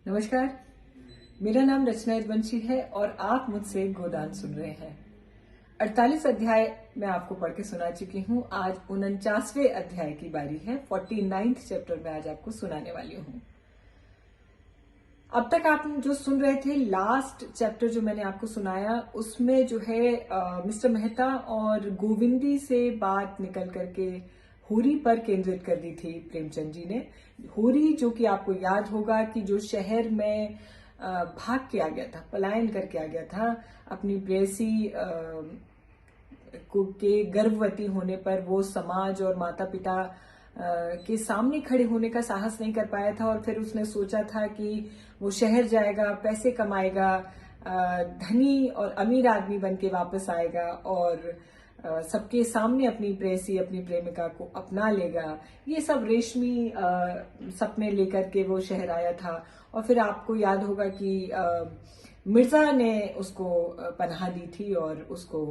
नमस्कार। मेरा नाम रचना यदुवंशी है और आप मुझसे गोदान सुन रहे हैं। 48 अध्याय मैं आपको पढ़ के सुना चुकी हूँ। आज 49वें अध्याय की बारी है। 49th चैप्टर में आज आपको सुनाने वाली हूँ। अब तक आप जो सुन रहे थे, लास्ट चैप्टर जो मैंने आपको सुनाया, उसमें जो है मिस्टर मेहता और गोविंदी से बात निकल करके होरी पर केंद्रित कर दी थी प्रेमचंद जी ने। होरी, जो कि आपको याद होगा कि जो शहर में भाग के आ गया था, पलायन करके आ गया था, अपनी प्रेयसी के गर्भवती होने पर वो समाज और माता पिता के सामने खड़े होने का साहस नहीं कर पाया था और फिर उसने सोचा था कि वो शहर जाएगा, पैसे कमाएगा, धनी और अमीर आदमी बन के वापस आएगा और सबके सामने अपनी प्रेयसी, अपनी प्रेमिका को अपना लेगा। ये सब रेशमी सपने लेकर के वो शहर आया था। और फिर आपको याद होगा कि मिर्जा ने उसको पनाह दी थी और उसको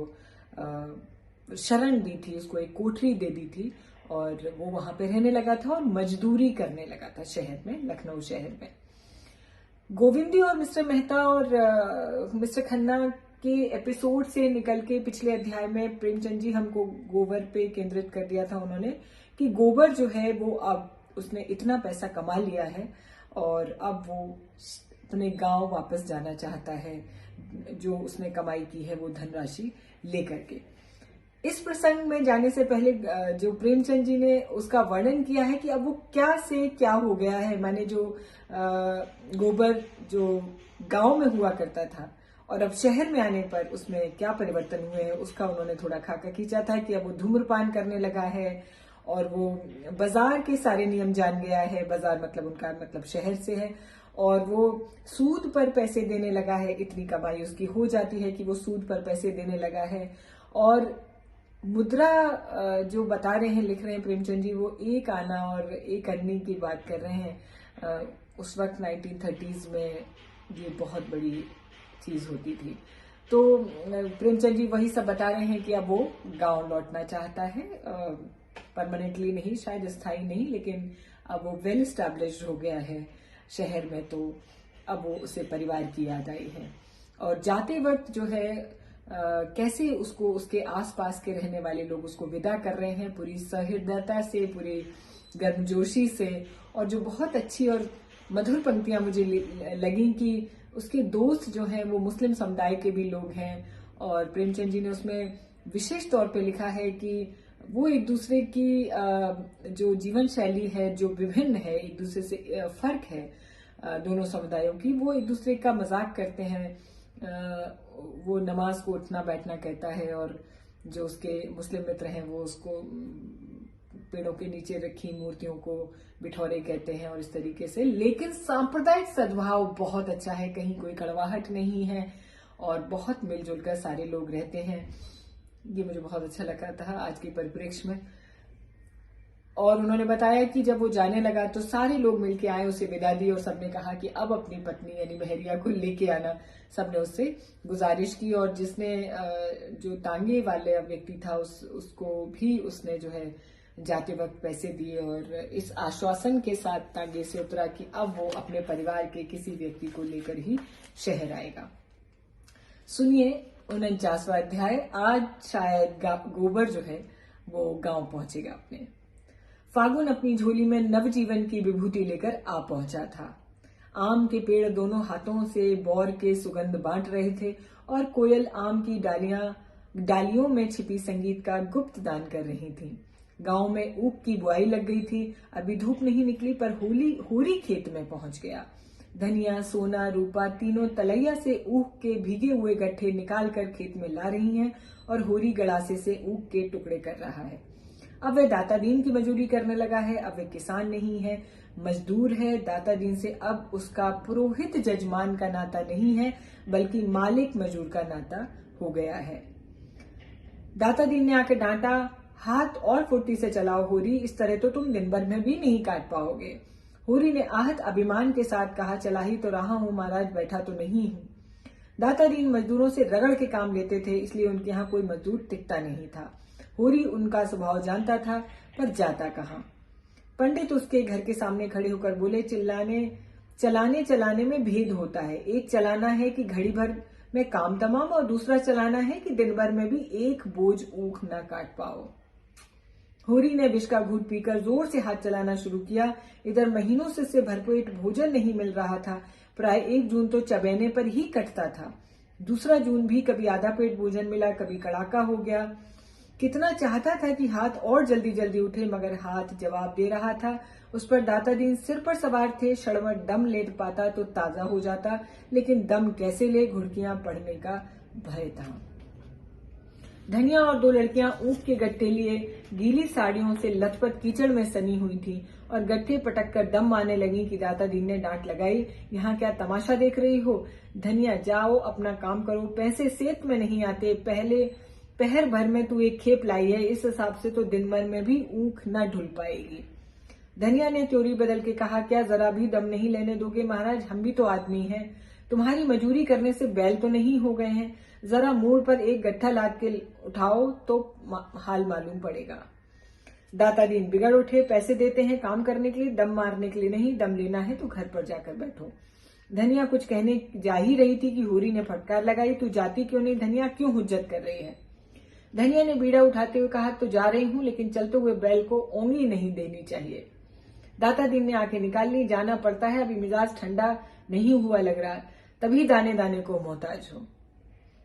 शरण दी थी, उसको एक कोठरी दे दी थी और वो वहां पे रहने लगा था और मजदूरी करने लगा था शहर में, लखनऊ शहर में। गोविंदी और मिस्टर मेहता और मिस्टर खन्ना के एपिसोड से निकल के पिछले अध्याय में प्रेमचंद जी हमको गोबर पे केंद्रित कर दिया था उन्होंने, कि गोबर जो है वो अब उसने इतना पैसा कमा लिया है और अब वो अपने गांव वापस जाना चाहता है, जो उसने कमाई की है वो धनराशि लेकर के। इस प्रसंग में जाने से पहले जो प्रेमचंद जी ने उसका वर्णन किया है कि अब वो क्या से क्या हो गया है। माने जो गोबर जो गांव में हुआ करता था और अब शहर में आने पर उसमें क्या परिवर्तन हुए हैं, उसका उन्होंने थोड़ा खाका खींचा था कि अब वो धूम्रपान करने लगा है और वो बाजार के सारे नियम जान गया है। बाजार मतलब उनका मतलब शहर से है। और वो सूद पर पैसे देने लगा है, इतनी कमाई उसकी हो जाती है कि वो सूद पर पैसे देने लगा है। और मुद्रा जो बता रहे हैं, लिख रहे हैं प्रेमचंद जी, वो एक आना और एक अन्नी की बात कर रहे हैं। उस वक्त 1930s में ये बहुत बड़ी चीज होती थी। तो प्रेमचंद जी वही सब बता रहे हैं कि अब वो गांव लौटना चाहता है, परमानेंटली नहीं, शायद स्थायी नहीं, लेकिन अब वो वेल एस्टैब्लिश्ड हो गया है शहर में, तो अब वो उसे परिवार की याद आई है। और जाते वक्त जो है कैसे उसको उसके आसपास के रहने वाले लोग उसको विदा कर रहे हैं, पूरी सहृदयता से, पूरी गर्मजोशी से। और जो बहुत अच्छी और मधुर पंक्तियां मुझे लगी कि उसके दोस्त जो हैं वो मुस्लिम समुदाय के भी लोग हैं। और प्रेमचंद जी ने उसमें विशेष तौर पे लिखा है कि वो एक दूसरे की जो जीवन शैली है, जो विभिन्न है, एक दूसरे से फर्क है दोनों समुदायों की, वो एक दूसरे का मजाक करते हैं। वो नमाज को उठना बैठना कहता है और जो उसके मुस्लिम मित्र हैं वो उसको पेड़ों के नीचे रखी मूर्तियों को बिठौरे कहते हैं और इस तरीके से। लेकिन सांप्रदायिक सद्भाव बहुत अच्छा है, कहीं कोई कड़वाहट नहीं है और बहुत मिलजुल कर सारे लोग रहते हैं। ये मुझे बहुत अच्छा लगा था आज के परिप्रेक्ष्य में। और उन्होंने बताया कि जब वो जाने लगा तो सारे लोग मिलके आए, उसे विदा दी और सबने कहा कि अब अपनी पत्नी यानी बहरिया को लेके आना। सबने उससे गुजारिश की और जिसने जो तांगे वाले व्यक्ति था उसको भी उसने जो है जाते वक्त पैसे दिए और इस आश्वासन के साथ तांगे से उतरा कि अब वो अपने परिवार के किसी व्यक्ति को लेकर ही शहर आएगा। सुनिए 49वां अध्याय। आज शायद गोबर जो है वो गांव पहुंचेगा अपने। फागुन अपनी झोली में नवजीवन की विभूति लेकर आ पहुंचा था। आम के पेड़ दोनों हाथों से बौर के सुगंध बांट रहे थे और कोयल आम की डालियों में छिपी संगीत का गुप्त दान कर रही थी। गांव में ऊख की बुआई लग गई थी। अभी धूप नहीं निकली पर होरी खेत में पहुंच गया। धनिया, सोना, रूपा तीनों तलैया से ऊख के भीगे हुए गट्ठे निकाल कर खेत में ला रही हैं और होरी गड़ासे से ऊख के टुकड़े कर रहा है। अब वह दाता दीन की मजदूरी करने लगा है। अब वह किसान नहीं है, मजदूर है। दाता दीन से अब उसका पुरोहित जजमान का नाता नहीं है, बल्कि मालिक मजदूर का नाता हो गया है। दाता दीन ने आकर डांटा, हाथ और फुर्ती से चलाओ होरी, इस तरह तो तुम दिन भर में भी नहीं काट पाओगे। होरी ने आहत अभिमान के साथ कहा, चला ही तो रहा हूं महाराज, बैठा तो नहीं हूं। दाता दीन मजदूरों से रगड़ के काम लेते थे, इसलिए उनके यहाँ कोई मजदूर टिकता नहीं था। होरी उनका स्वभाव जानता था पर जाता कहाँ। पंडित उसके घर के सामने खड़े होकर बोले, चिल्लाने चलाने चलाने में भेद होता है। एक चलाना है कि घड़ी भर में काम तमाम, और दूसरा चलाना है कि दिन भर में भी एक बोझ ऊख न काट पाओ। होरी ने विष का घूंट पीकर जोर से हाथ चलाना शुरू किया। इधर महीनों से भरपेट भोजन नहीं मिल रहा था। प्राय 1 जून तो चबैने पर ही कटता था। दूसरा जून भी कभी आधा पेट भोजन मिला, कभी कड़ाका हो गया। कितना चाहता था कि हाथ और जल्दी जल्दी उठे, मगर हाथ जवाब दे रहा था। उस पर दाता दीन सिर पर सवार थे। क्षणभर दम ले पाता तो ताजा हो जाता, लेकिन दम कैसे ले, घुड़कियां पड़ने का भय था। धनिया और 2 लड़कियां ऊख के गट्ठे लिए गीली साड़ियों से लथपथ कीचड़ में सनी हुई थी और गट्ठे पटक कर दम मारने लगी कि दाता दीन ने डांट लगाई, यहाँ क्या तमाशा देख रही हो? धनिया, जाओ अपना काम करो, पैसे सेत में नहीं आते। पहले पहर भर में तू एक खेप लाई है, इस हिसाब से तो दिन भर में भी ऊख न ढुल पाएगी। धनिया ने त्योरी बदल के कहा, क्या जरा भी दम नहीं लेने दोगे महाराज? हम भी तो आदमी हैं, तुम्हारी मजूरी करने से बैल तो नहीं हो गए हैं। जरा मोड़ पर एक गट्ठा लाद के उठाओ तो हाल मालूम पड़ेगा। दाता दीन बिगड़ उठे, पैसे देते हैं काम करने के लिए, दम मारने के लिए नहीं। दम लेना है तो घर पर जाकर बैठो। धनिया कुछ कहने जा ही रही थी कि होरी ने फटकार लगाई, तू जाती क्यों नहीं धनिया, क्यों हुज्जत कर रही है? धनिया ने बीड़ा उठाते हुए कहा, तो जा रही हूं, लेकिन चलते हुए बैल को ओंगली नहीं देनी चाहिए। दाता दीन ने आंखें निकाल ली, जाना पड़ता है, अभी मिजाज ठंडा नहीं हुआ लग रहा, तभी दाने दाने को मोहताज हो।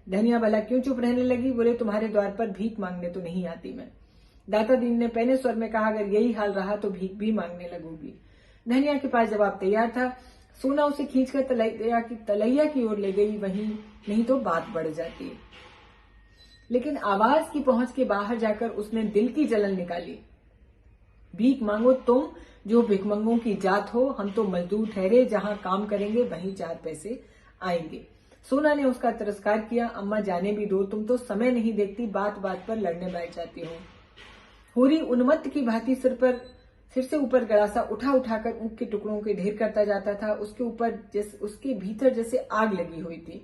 धनिया भला क्यों चुप रहने लगी? बोले, तुम्हारे द्वार पर भीख मांगने तो नहीं आती मैं। दाता दीन ने पैने स्वर में कहा, अगर यही हाल रहा तो भीख भी मांगने लगूंगी। धनिया के पास जवाब तैयार था। सोना उसे खींचकर तलैया की ओर ले गई, वहीं नहीं तो बात बढ़ जाती। लेकिन आवाज की पहुंच के बाहर जाकर उसने दिल की जलन निकाली। भीख मांगो तुम, जो भिखमंगों की जात हो, हम तो मजदूर ठहरे, जहां काम करेंगे वहीं 4 पैसे आएंगे। सोना ने उसका तिरस्कार किया, अम्मा जाने भी दो, तुम तो समय नहीं देखती, बात बात पर लड़ने बैठ जाती हो। होरी उन्मत्त की भांति सिर से ऊपर गड़ासा उठा उठाकर ऊख के टुकड़ों के ढेर करता जाता था। उसके भीतर जैसे आग लगी हुई थी।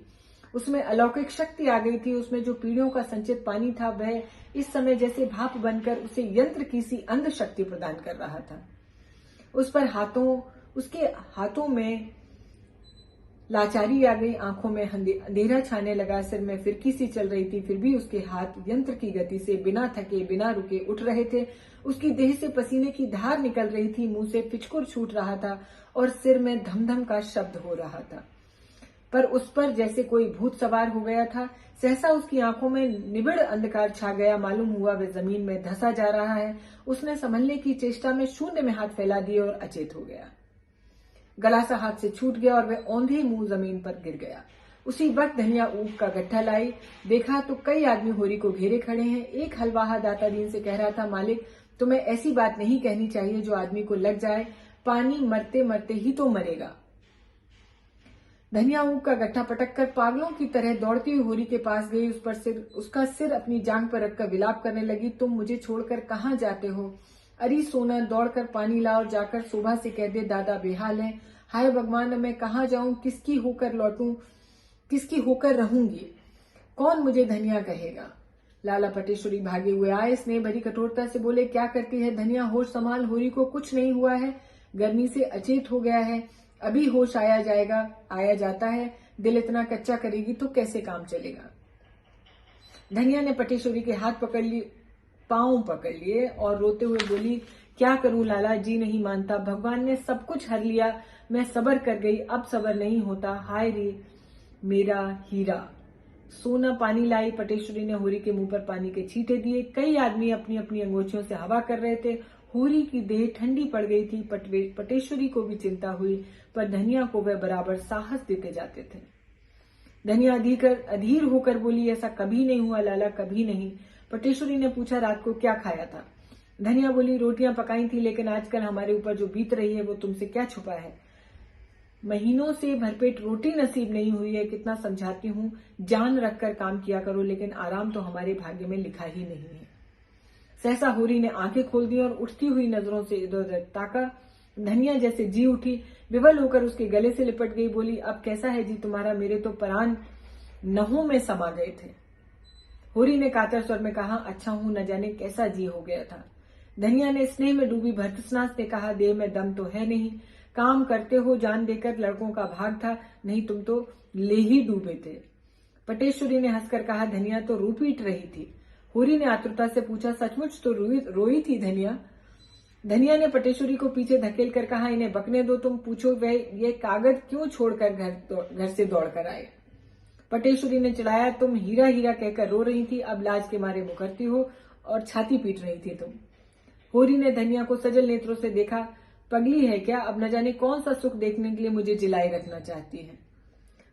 उसमें अलौकिक शक्ति आ गई थी। उसमें जो पीढ़ियों का संचित पानी था, वह इस समय जैसे भाप बनकर उसे यंत्र की सी अंध शक्ति प्रदान कर रहा था। उसके हाथों में लाचारी आ गई, आंखों में अंधेरा छाने लगा, सिर में फिरकी सी चल रही थी, फिर भी उसके हाथ यंत्र की गति से बिना थके बिना रुके उठ रहे थे। उसकी देह से पसीने की धार निकल रही थी, मुंह से फिचकुर छूट रहा था और सिर में धमधम का शब्द हो रहा था। पर उस पर जैसे कोई भूत सवार हो गया था। सहसा उसकी आंखों में निबिड़ अंधकार छा गया। मालूम हुआ वह जमीन में धंसा जा रहा है। उसने संभलने की चेष्टा में शून्य में हाथ फैला दिए और अचेत हो गया। गलासा हाथ से छूट गया और वह औंधे मुंह जमीन पर गिर गया। उसी वक्त धनिया ऊख का गट्ठा लाई। देखा तो कई आदमी होरी को घेरे खड़े हैं। एक हलवाहा दाता दीन से कह रहा था, मालिक तुम्हें ऐसी बात नहीं कहनी चाहिए जो आदमी को लग जाए, पानी मरते मरते ही तो मरेगा। धनिया ऊख का गट्ठा पटककर पागलों की तरह दौड़ती हुई होरी के पास गई। उसका सिर अपनी जांघ पर रखकर विलाप करने लगी, तुम मुझे छोड़कर कहाँ जाते हो? अरे सोना, दौड़कर पानी ला और जाकर शोभा से कह दे दादा बेहाल है। हाय भगवान, मैं कहाँ जाऊं, किसकी होकर लौटूं, किसकी होकर रहूंगी? कौन मुझे धनिया कहेगा? लाला पटेश्वरी भागे हुए आए, स्नेह भरी कठोरता से बोले, क्या करती है धनिया, होश संभाल, होरी को कुछ नहीं हुआ है, गर्मी से अचेत हो गया है, अभी होश आया जाता है, दिल इतना कच्चा करेगी तो कैसे काम चलेगा? धनिया ने पटेश्वरी के हाथ पांव पकड़ लिए और रोते हुए बोली, क्या करूं लाला, जी नहीं मानता, भगवान ने सब कुछ हर लिया, मैं सब्र कर गई, अब सब्र नहीं होता, हाय रे मेरा हीरा। सोना पानी लाई। पटेश्वरी ने होरी के मुंह पर पानी के छींटे दिए। कई आदमी अपनी अपनी अंगोछियों से हवा कर रहे थे। होरी की देह ठंडी पड़ गई थी। पटेश्वरी को भी चिंता हुई, पर धनिया को वह बराबर साहस देते जाते थे। धनिया अधीर होकर बोली, ऐसा कभी नहीं हुआ लाला, कभी नहीं। पटेश्वरी ने पूछा, रात को क्या खाया था? धनिया बोली, रोटियां पकाई थी, लेकिन आजकल हमारे ऊपर जो बीत रही है वो तुमसे क्या छुपा है। महीनों से भरपेट रोटी नसीब नहीं हुई है, कितना समझाती हूँ, जान रखकर काम किया करो, लेकिन आराम तो हमारे भाग्य में लिखा ही नहीं है। सहसा होरी ने आंखें खोल दी और उठती हुई नजरों से इधर उधर ताका। धनिया जैसे जी उठी, विवल होकर उसके गले से लिपट गई, बोली, अब कैसा है जी तुम्हारा, मेरे तो प्राण नहों में समा गए थे। होरी ने कातर स्वर में कहा, अच्छा हूं, न जाने कैसा जी हो गया था। धनिया ने स्नेह में डूबी भर्तसनास ने कहा, देह में दम तो है नहीं, काम करते हो जान देकर, लड़कों का भाग था, नहीं तुम तो ले ही डूबे थे। पटेश्वरी ने हंसकर कहा, धनिया तो रो पीट रही थी। होरी ने आतुरता से पूछा, सचमुच तो रोई थी धनिया? धनिया ने पटेश्वरी को पीछे धकेल कर कहा, इन्हें बकने दो, तुम पूछो वे ये कागज क्यों छोड़कर घर से दौड़कर आए। पटेश्वरी ने चिढ़ाया, तुम हीरा हीरा कहकर रो रही थी, अब लाज के मारे मुकरती हो और छाती पीट रही थी तुम। होरी ने धनिया को सजल नेत्रों से देखा, पगली है क्या, अब न जाने कौन सा सुख देखने के लिए मुझे जिलाए रखना चाहती है।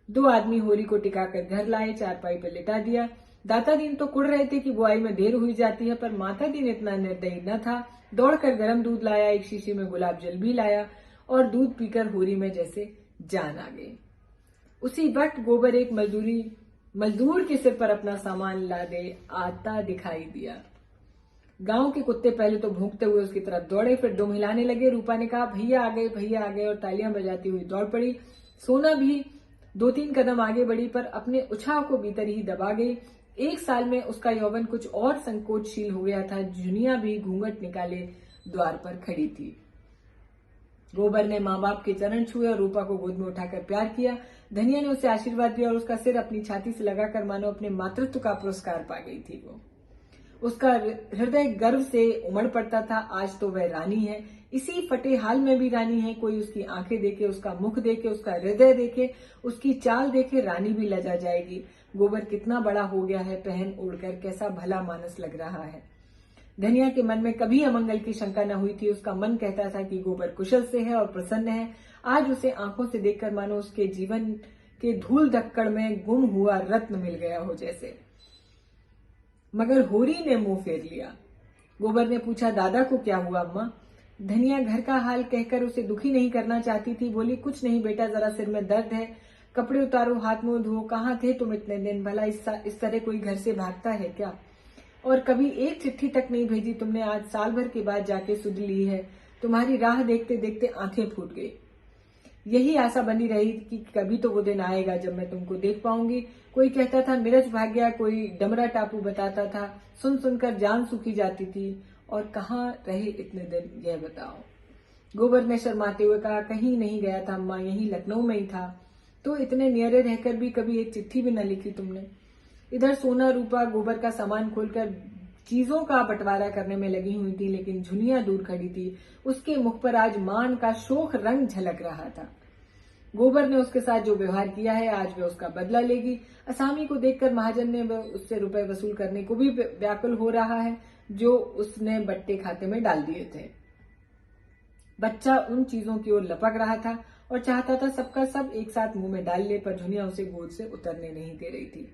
दो आदमी होरी को टिकाकर घर लाए, चारपाई पर लिटा दिया। दाता दीन तो कुड़ रहे थे कि बुआई में देर हुई जाती है, पर माता दीन इतना निर्दयी न था। दौड़कर गर्म दूध लाया, एक शीशी में गुलाब जल भी लाया और दूध पीकर होरी में जैसे जान आ गई। उसी वक्त गोबर एक मजदूर के सिर पर अपना सामान लादे आता दिखाई दिया। गांव के कुत्ते पहले तो भौंकते हुए उसकी तरफ दौड़े, फिर दुम हिलाने लगे। रूपा ने कहा, भैया आ गए, भैया आ गए, और तालियां बजाती हुई दौड़ पड़ी। सोना भी 2-3 कदम आगे बढ़ी, पर अपने उछाव को भीतर ही दबा गई। 1 साल में उसका यौवन कुछ और संकोचशील हो गया था। जुनिया भी घूंघट निकाले द्वार पर खड़ी थी। गोबर ने माँ बाप के चरण छुए और रूपा को गोद में उठाकर प्यार किया। धनिया ने उसे आशीर्वाद दिया और उसका सिर अपनी छाती से लगाकर मानो अपने मातृत्व का पुरस्कार पा गई थी। उसका हृदय गर्व से उमड़ पड़ता था। आज तो वह रानी है, इसी फटे हाल में भी रानी है। कोई उसकी आंखें देखे, उसका मुख देखे, उसका हृदय देखे, उसकी चाल देखे, रानी भी लजा जाएगी। गोबर कितना बड़ा हो गया है, पहन ओढ़कर कैसा भला मानस लग रहा है। धनिया के मन में कभी अमंगल की शंका न हुई थी। उसका मन कहता था कि गोबर कुशल से है और प्रसन्न है। आज उसे आंखों से देखकर मानो उसके जीवन के धूल धक्कड़ में गुम हुआ रत्न मिल गया हो जैसे। मगर होरी ने मुंह फेर लिया। गोबर ने पूछा, दादा को क्या हुआ अम्मा? धनिया घर का हाल कहकर उसे दुखी नहीं करना चाहती थी। बोली, कुछ नहीं बेटा, जरा सिर में दर्द है, कपड़े उतारो, हाथ मुंह धो। कहाँ थे तुम इतने दिन? भला इस तरह कोई घर से भागता है क्या? और कभी एक चिट्ठी तक नहीं भेजी तुमने। आज साल भर के बाद जाके सुध ली है। तुम्हारी राह देखते देखते आंखें फूट गई। यही आशा बनी रही कि कभी तो वो दिन आएगा जब मैं तुमको देख पाऊंगी। कोई कहता था मिर्च भाग गया, कोई डमरा टापू बताता था। सुन सुनकर जान सूखी जाती थी। और कहाँ रहे इतने दिन, यह बताओ। गोबर ने शर्माते हुए कहा, कहीं नहीं गया था अम्मा, यहीं लखनऊ में ही था। तो इतने नियरे रहकर भी कभी एक चिट्ठी भी न लिखी तुमने। इधर सोना रूपा गोबर का सामान खोलकर चीजों का बंटवारा करने में लगी हुई थी, लेकिन झुनिया दूर खड़ी थी। उसके मुख पर आज मान का शोक रंग झलक रहा था। गोबर ने उसके साथ जो व्यवहार किया है, आज वह उसका बदला लेगी। असामी को देखकर महाजन ने उससे रुपए वसूल करने को भी व्याकुल हो रहा है, जो उसने बट्टे खाते में डाल दिए थे। बच्चा उन चीजों की ओर लपक रहा था और चाहता था सबका सब एक साथ मुंह में डाल ले, पर झुनिया उसे गोद से उतरने नहीं दे रही थी।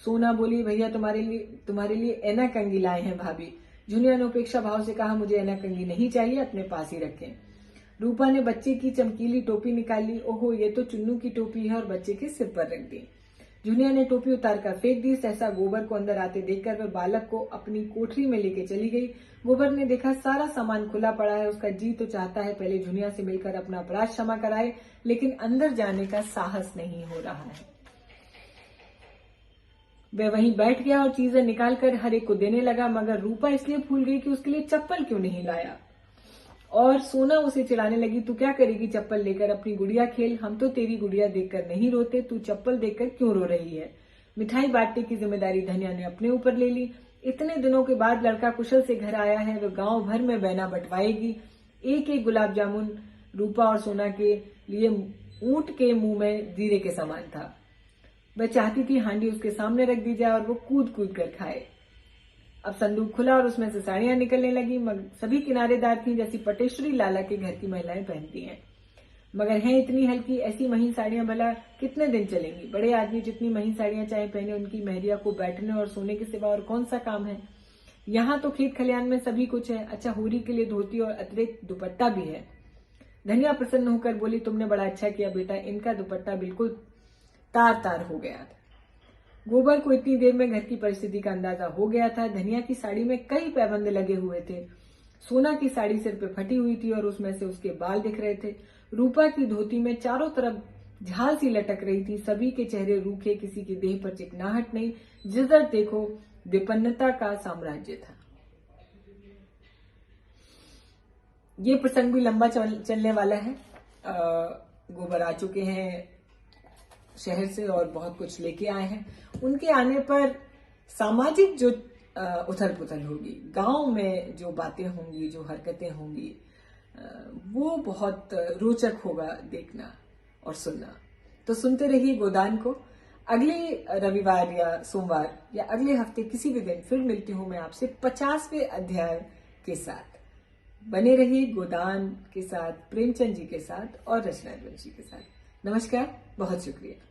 सोना बोली, भैया तुम्हारे लिए एना कंगी लाए हैं भाभी। झुनिया ने उपेक्षा भाव से कहा, मुझे एना कंगी नहीं चाहिए, अपने पास ही रखें। रूपा ने बच्चे की चमकीली टोपी निकाली। ओहो, ये तो चुन्नू की टोपी है, और बच्चे के सिर पर रख दी। झुनिया ने टोपी उतारकर फेंक दी। सहसा गोबर को अंदर आते देखकर वह बालक को अपनी कोठरी में लेके चली गई। गोबर ने देखा सारा सामान खुला पड़ा है। उसका जी तो चाहता है पहले झुनिया से मिलकर अपना अपराध क्षमा कराए, लेकिन अंदर जाने का साहस नहीं हो रहा है। वह वहीं बैठ गया और चीजें निकालकर हर एक को देने लगा, मगर रूपा इसलिए भूल गई कि उसके लिए चप्पल क्यों नहीं लाया। और सोना उसे चिढ़ाने लगी, तू क्या करेगी चप्पल लेकर? अपनी गुड़िया खेल, हम तो तेरी गुड़िया देखकर नहीं रोते, तू चप्पल देखकर क्यों रो रही है? मिठाई बांटने की जिम्मेदारी धनिया ने अपने ऊपर ले ली। इतने दिनों के बाद लड़का कुशल से घर आया है, वह गांव भर में बहना बंटवाएगी। एक एक गुलाब जामुन रूपा और सोना के लिए ऊंट के मुंह में जीरे के समान था। वह चाहती थी हांडी उसके सामने रख दी जाए और वो कूद कूद कर खाए। अब संदूक खुला और उसमें से साड़ियां निकलने लगी। सभी किनारेदार थीं, जैसी पटेश्वरी लाला के घर की महिलाएं पहनती हैं, मगर हैं इतनी हल्की। ऐसी महीन साड़ियां भला कितने दिन चलेंगी? बड़े आदमी जितनी महीन साड़ियां चाहे पहने, उनकी मेहरिया को बैठने और सोने के सिवा और कौन सा काम है? यहाँ तो खेत खलियान में सभी कुछ है। अच्छा, होरी के लिए धोती और अतिरिक्त दुपट्टा भी है। धनिया प्रसन्न होकर बोली, तुमने बड़ा अच्छा किया बेटा, इनका दुपट्टा बिल्कुल तार तार हो गया था। गोबर को इतनी देर में घर की परिस्थिति का अंदाजा हो गया था। धनिया की साड़ी में कई पैबंद लगे हुए थे। सोना की साड़ी सिर पे फटी हुई थी और उसमें से उसके बाल दिख रहे थे। रूपा की धोती में चारों तरफ झाल सी लटक रही थी। सभी के चेहरे रूखे, किसी की देह पर चिकनाहट नहीं। जिधर देखो विपन्नता का साम्राज्य था। ये प्रसंग भी लंबा चलने वाला है। गोबर आ चुके हैं शहर से और बहुत कुछ लेके आए हैं। उनके आने पर सामाजिक जो उथल पुथल होगी, गांव में जो बातें होंगी, जो हरकतें होंगी, वो बहुत रोचक होगा देखना और सुनना। तो सुनते रहिए गोदान को। अगले रविवार या सोमवार या अगले हफ्ते किसी भी दिन फिर मिलती हूं मैं आपसे 50वें अध्याय के साथ। बने रहिए गोदान के साथ, प्रेमचंद जी के साथ और रचना जी के साथ। नमस्कार, बहुत शुक्रिया।